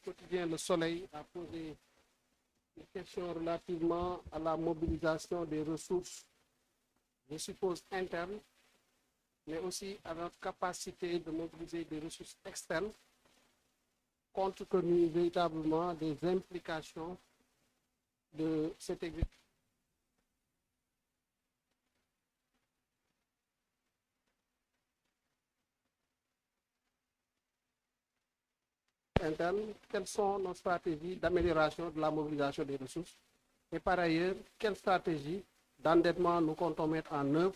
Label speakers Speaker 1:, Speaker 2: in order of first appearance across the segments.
Speaker 1: quotidien Le Soleil a posé des questions relativement à la mobilisation des ressources, je suppose internes, mais aussi à notre capacité de mobiliser des ressources externes, compte tenu véritablement des implications de cet exécutif. Interne, quelles sont nos stratégies d'amélioration de la mobilisation des ressources et par ailleurs, quelle stratégie d'endettement nous comptons mettre en œuvre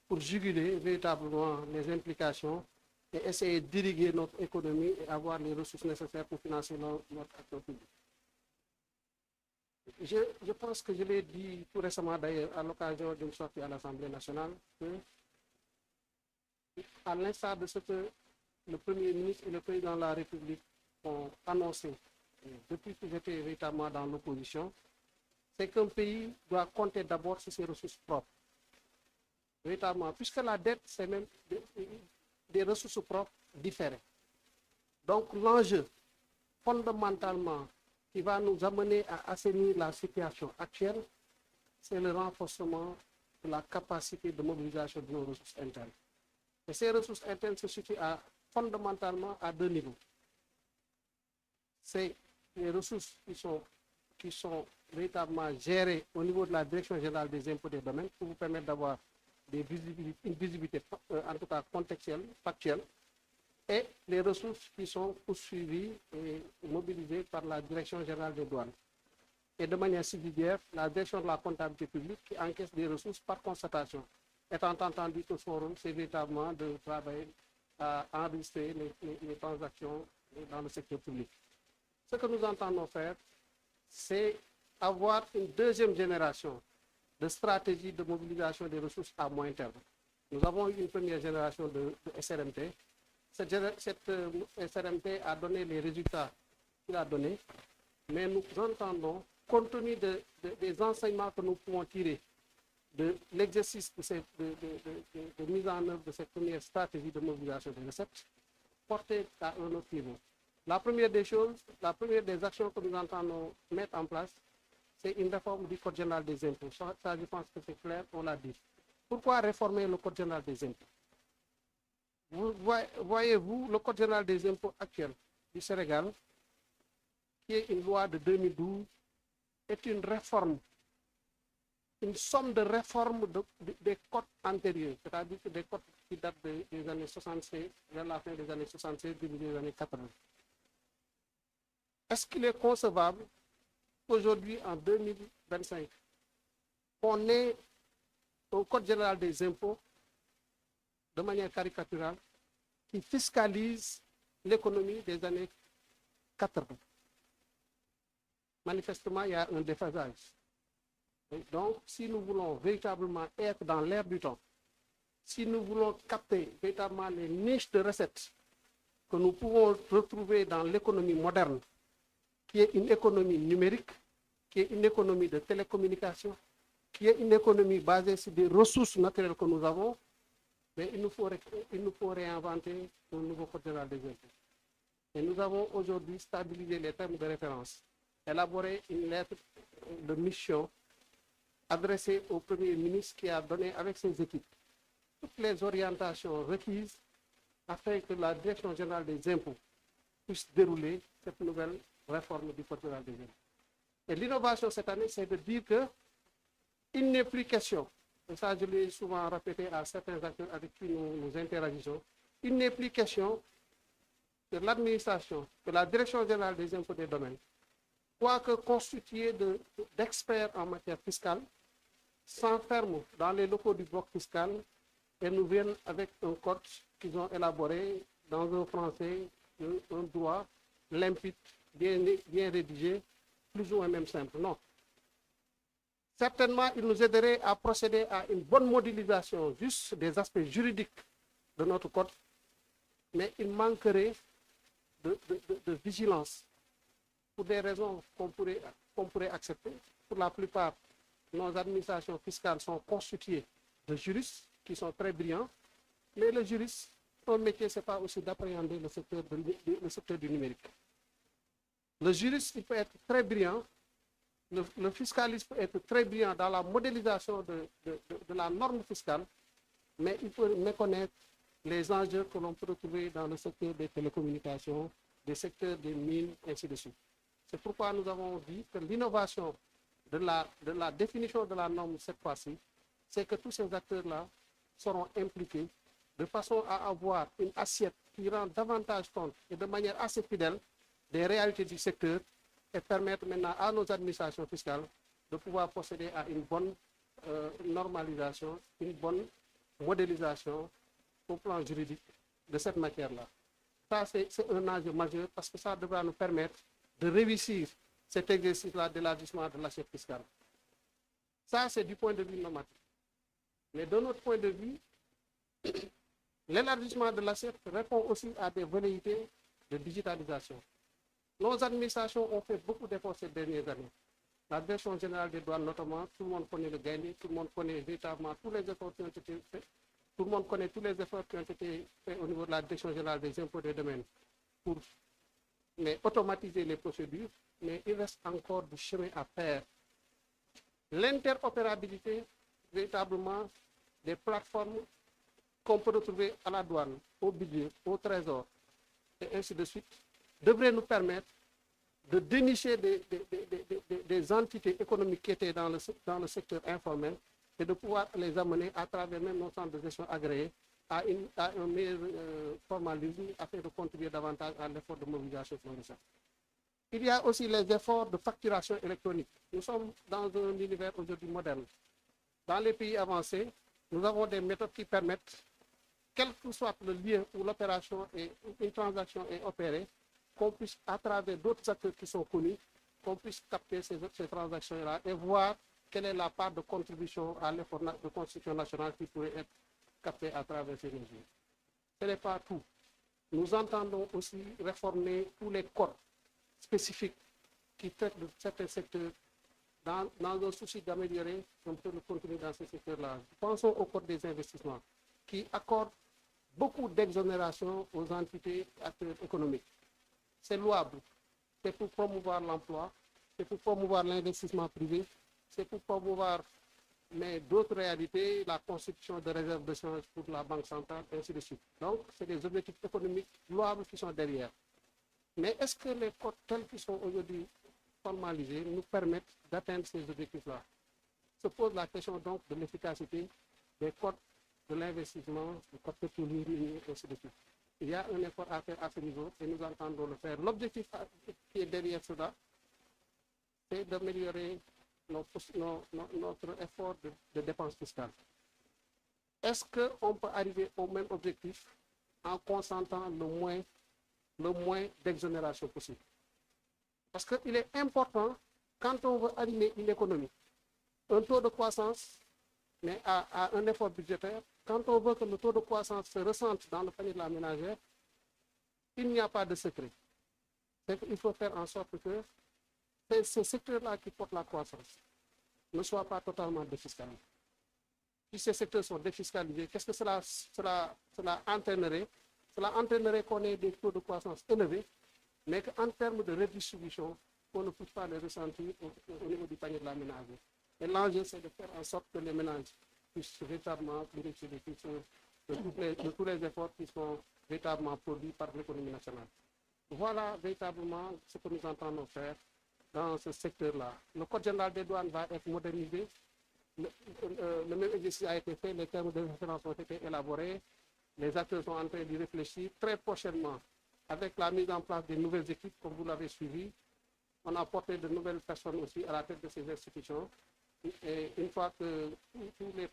Speaker 1: pour juguler véritablement les implications et essayer d'irriguer notre économie et avoir les ressources nécessaires pour financer notre action publique. Je pense que je l'ai dit tout récemment d'ailleurs à l'occasion d'une sortie à l'Assemblée nationale que, à l'instar de ce que le Premier ministre et le Président de la République ont annoncé depuis que j'étais véritablement dans l'opposition, c'est qu'un pays doit compter d'abord sur ses ressources propres. Véritablement, puisque la dette, c'est même des ressources propres différées. Donc l'enjeu, fondamentalement, qui va nous amener à assainir la situation actuelle, c'est le renforcement de la capacité de mobilisation de nos ressources internes. Et ces ressources internes se situent fondamentalement à deux niveaux. C'est les ressources qui sont véritablement gérées au niveau de la Direction générale des impôts et des domaines pour vous permettre d'avoir une visibilité en tout cas contextuelle, factuelle, et les ressources qui sont poursuivies et mobilisées par la Direction générale des douanes. Et de manière subsidiaire, la Direction de la comptabilité publique qui encaisse des ressources par constatation, étant entendu que son rôle, c'est véritablement de travailler à enregistrer les transactions dans le secteur public. Ce que nous entendons faire, c'est avoir une deuxième génération de stratégies de mobilisation des ressources à moyen terme. Nous avons eu une première génération de SRMT. Cette SRMT a donné les résultats qu'il a donnés, mais nous entendons, compte tenu des enseignements que nous pouvons tirer de l'exercice de mise en œuvre de cette première stratégie de mobilisation des recettes, porter à un autre niveau. La première des choses, la première des actions que nous entendons mettre en place, c'est une réforme du Code général des impôts. Ça, je pense que c'est clair, on l'a dit. Pourquoi réformer le Code général des impôts? Voyez-vous, le Code général des impôts actuel du Sénégal, qui est une loi de 2012, est une réforme, une somme de réformes des codes antérieurs, c'est-à-dire des codes qui datent des années 76, vers la fin des années 76, début des années 80. Est-ce qu'il est concevable aujourd'hui, en 2025, qu'on ait un Code général des impôts de manière caricaturale qui fiscalise l'économie des années 80? Manifestement, il y a un déphasage. Et donc, si nous voulons véritablement être dans l'air du temps, si nous voulons capter véritablement les niches de recettes que nous pouvons retrouver dans l'économie moderne, qui est une économie numérique, qui est une économie de télécommunication, qui est une économie basée sur des ressources naturelles que nous avons, mais il nous faut réinventer un nouveau Code général des impôts. Et nous avons aujourd'hui stabilisé les termes de référence, élaboré une lettre de mission adressée au Premier ministre qui a donné avec ses équipes toutes les orientations requises afin que la Direction générale des impôts puisse dérouler cette nouvelle réforme du Code général des impôts. Et l'innovation cette année, c'est de dire qu'il n'est plus question, et ça je l'ai souvent répété à certains acteurs avec qui nous interagisons, il n'est plus question que l'administration, que la Direction générale des impôts et des domaines, quoique constituée d'experts en matière fiscale, s'enferme dans les locaux du bloc fiscal et nous viennent avec un code qu'ils ont élaboré dans un français, un droit limpide, bien rédigé, plus ou moins même simple. Non. Certainement, il nous aiderait à procéder à une bonne modélisation juste des aspects juridiques de notre code, mais il manquerait de vigilance pour des raisons qu'on pourrait accepter. Pour la plupart, nos administrations fiscales sont constituées de juristes qui sont très brillants, mais le juriste, son métier, ce n'est pas aussi d'appréhender le secteur du numérique. Le juriste, il peut être très brillant, le fiscaliste peut être très brillant dans la modélisation de la norme fiscale, mais il peut méconnaître les enjeux que l'on peut retrouver dans le secteur des télécommunications, des secteurs des mines, ainsi de suite. C'est pourquoi nous avons dit que l'innovation de la définition de la norme cette fois-ci, c'est que tous ces acteurs-là seront impliqués de façon à avoir une assiette qui rend davantage compte et de manière assez fidèle des réalités du secteur et permettre maintenant à nos administrations fiscales de pouvoir procéder à une bonne normalisation, une bonne modélisation au plan juridique de cette matière-là. Ça, c'est un enjeu majeur parce que ça devra nous permettre de réussir cet exercice-là d'élargissement de l'assiette fiscale. Ça, c'est du point de vue normatif. Mais de notre point de vue, l'élargissement de l'assiette répond aussi à des velléités de digitalisation. Nos administrations ont fait beaucoup d'efforts ces dernières années. La Direction générale des douanes, notamment, tout le monde connaît le Gaïni, tout le monde connaît véritablement tous les efforts qui ont été faits. Tout le monde connaît tous les efforts qui ont été faits au niveau de la Direction générale des impôts et des domaines pour automatiser les procédures, mais il reste encore du chemin à faire. L'interopérabilité, véritablement, des plateformes qu'on peut retrouver à la douane, au budget, au trésor, et ainsi de suite, devrait nous permettre de dénicher des entités économiques qui étaient dans le secteur informel et de pouvoir les amener à travers même nos centres de gestion agréés à un meilleur formalisme afin de contribuer davantage à l'effort de mobilisation fournisseur. Il y a aussi les efforts de facturation électronique. Nous sommes dans un univers aujourd'hui moderne. Dans les pays avancés, nous avons des méthodes qui permettent, quel que soit le lieu où l'opération et une transaction est opérée, qu'on puisse, à travers d'autres acteurs qui sont connus, qu'on puisse capter ces transactions-là et voir quelle est la part de contribution à l'effort de construction nationale qui pourrait être captée à travers ces mesures. Ce n'est pas tout. Nous entendons aussi réformer tous les codes spécifiques qui traitent de certains secteurs dans un souci d'améliorer un peu le contenu dans ces secteurs-là. Pensons au code des investissements qui accorde beaucoup d'exonérations aux entités et acteurs économiques. C'est louable. C'est pour promouvoir l'emploi, c'est pour promouvoir l'investissement privé, c'est pour promouvoir d'autres réalités, la constitution de réserves de change pour la Banque centrale, ainsi de suite. Donc, c'est des objectifs économiques louables qui sont derrière. Mais est-ce que les codes tels qu'ils sont aujourd'hui formalisés nous permettent d'atteindre ces objectifs-là? Se pose la question donc de l'efficacité des codes de l'investissement, du code pétrolier, et ainsi de suite. Il y a un effort à faire à ce niveau et nous entendons le faire. L'objectif qui est derrière cela, c'est d'améliorer notre effort de dépense fiscale. Est-ce qu'on peut arriver au même objectif en consentant le moins d'exonération possible? Parce qu'il est important, quand on veut animer une économie, un taux de croissance, mais à un effort budgétaire, quand on veut que le taux de croissance se ressente dans le panier de la ménagère, il n'y a pas de secret. Il faut faire en sorte que ces secteurs-là qui portent la croissance ne soient pas totalement défiscalisés. Si ces secteurs sont défiscalisés, qu'est-ce que cela entraînerait? Cela entraînerait qu'on ait des taux de croissance élevés, mais qu'en termes de redistribution, on ne puisse pas les ressentir au niveau du panier de la ménagère. Et l'enjeu, c'est de faire en sorte que les ménages puissent véritablement bénéficier de tous les efforts qui sont véritablement produits par l'économie nationale. Voilà véritablement ce que nous entendons faire dans ce secteur-là. Le Code général des douanes va être modernisé. Le même exercice a été fait, les termes de référence ont été élaborés. Les acteurs sont en train d'y réfléchir. Très prochainement, avec la mise en place des nouvelles équipes, comme vous l'avez suivi, on a porté de nouvelles personnes aussi à la tête de ces institutions. Et une fois que tous les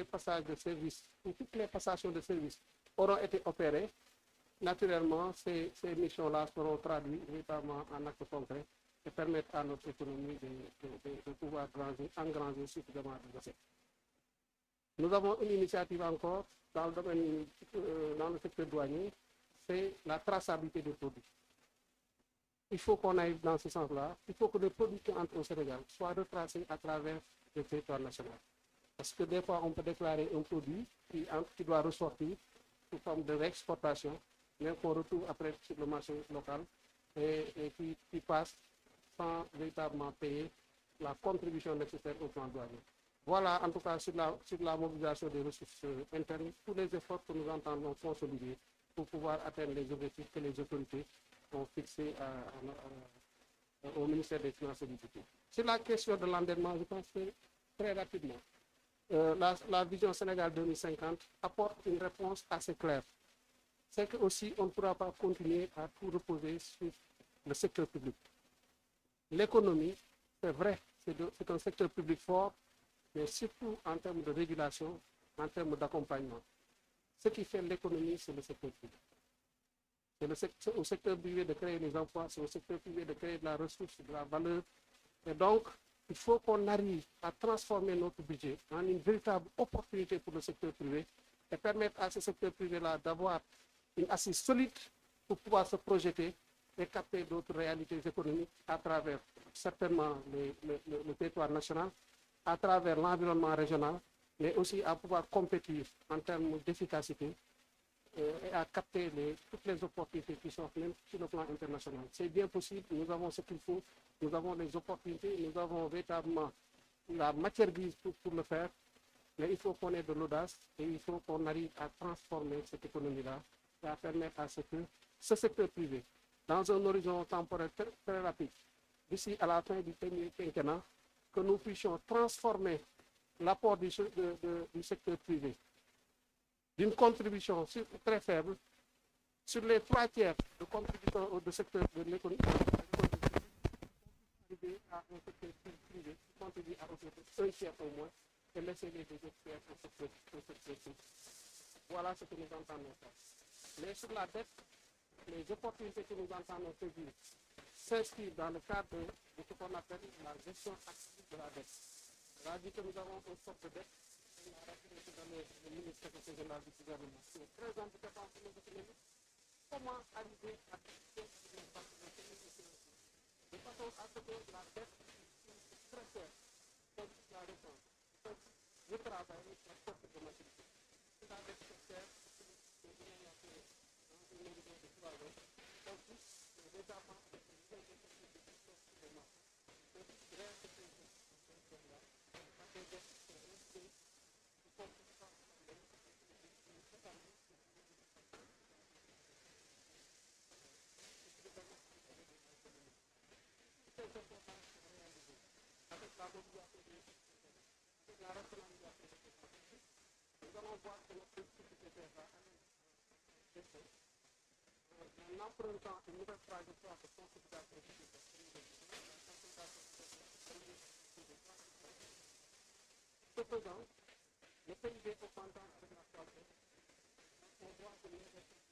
Speaker 1: passages de service, toutes les passations de service auront été opérées, naturellement, ces missions-là seront traduites véritablement en actes concrets et permettre à notre économie de pouvoir engranger suffisamment de recettes. Nous avons une initiative encore dans le secteur douanier, c'est la traçabilité des produits. Il faut qu'on aille dans ce sens-là. Il faut que les produits qui entrent au Sénégal soient retracés à travers le territoire national. Parce que des fois, on peut déclarer un produit qui doit ressortir sous forme de réexportation, mais qu'on retrouve après sur le marché local et qui passent sans véritablement payer la contribution nécessaire au plan douanier. Voilà, en tout cas, sur la mobilisation des ressources internes, tous les efforts que nous entendons consolider pour pouvoir atteindre les objectifs que les autorités ont fixés au ministère des Finances et du Budget. Sur la question de l'endettement, je pense que très rapidement, la vision Sénégal 2050 apporte une réponse assez claire. C'est que aussi on ne pourra pas continuer à tout reposer sur le secteur public. L'économie, c'est vrai, c'est un secteur public fort, mais surtout en termes de régulation, en termes d'accompagnement. Ce qui fait l'économie, c'est le secteur public. C'est au secteur privé de créer les emplois, c'est au secteur privé de créer de la ressource, de la valeur. Et donc, il faut qu'on arrive à transformer notre budget en une véritable opportunité pour le secteur privé et permettre à ce secteur privé-là d'avoir une assise solide pour pouvoir se projeter et capter d'autres réalités économiques à travers certainement le territoire national, à travers l'environnement régional, mais aussi à pouvoir compétir en termes d'efficacité et à capter toutes les opportunités qui sont même sur le plan international. C'est bien possible, nous avons ce qu'il faut, nous avons les opportunités, nous avons véritablement la matière grise pour le faire, mais il faut qu'on ait de l'audace et il faut qu'on arrive à transformer cette économie-là et à permettre à ce que ce secteur privé, dans un horizon temporel très rapide, d'ici à la fin du premier quinquennat, que nous puissions transformer l'apport du secteur privé d'une contribution très faible sur les 3 tiers de contribution au secteur de l'économie à un secteur privé qui contribue à un tiers au moins et laisser les deux tiers au secteur privé. Voilà ce que nous entendons faire. Mais sur la dette, les opportunités que nous entendons saisir s'inscrivent dans le cadre de ce qu'on appelle la gestion active de la dette. C'est-à-dire que nous avons une sorte de dette. Le ministre général du gouvernement, c'est très handicapant pour nos économies. Comment arriver à fixer les partenaires financiers de façon à ce que la dette est très chère, comme la réponse. Donc, je travaille la sorte de maturité. Si la dette est chère, c'est bien la paix dans une horizon de 3 ans. En plus, les enfants, c'est une chose de gestion sur les marchés. Donc, il reste quelque chose de ce là. Quand les dettes sont restées, il faut que avec la mobilisation avec la rationalisation des processus, nous allons voir que notre politique budgétaire va aller en empruntant une nouvelle trajectoire de consolidation budgétaire. Ce faisant, le PIB augmentant avec la croissance, on voit que l'investissement